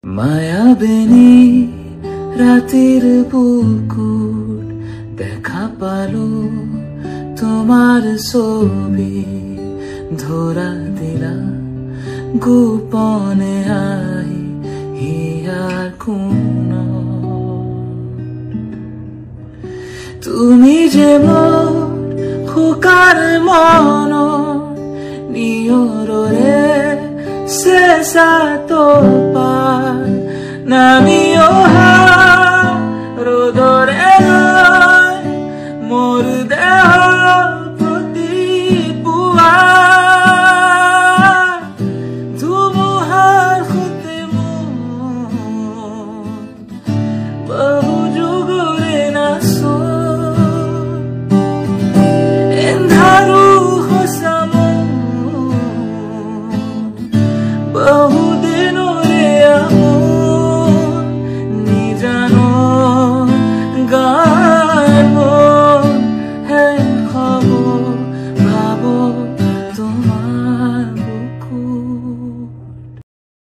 মায়াবিনী ৰাতেৰ বুকুৰ দেখা পালো তোমাৰ ছবি ধৰা দিলা গোপনে আহি হিয়াৰ কোন তুমি যে মোৰ খোকাৰ মন নিয়ৰৰে চেঁচা তোপা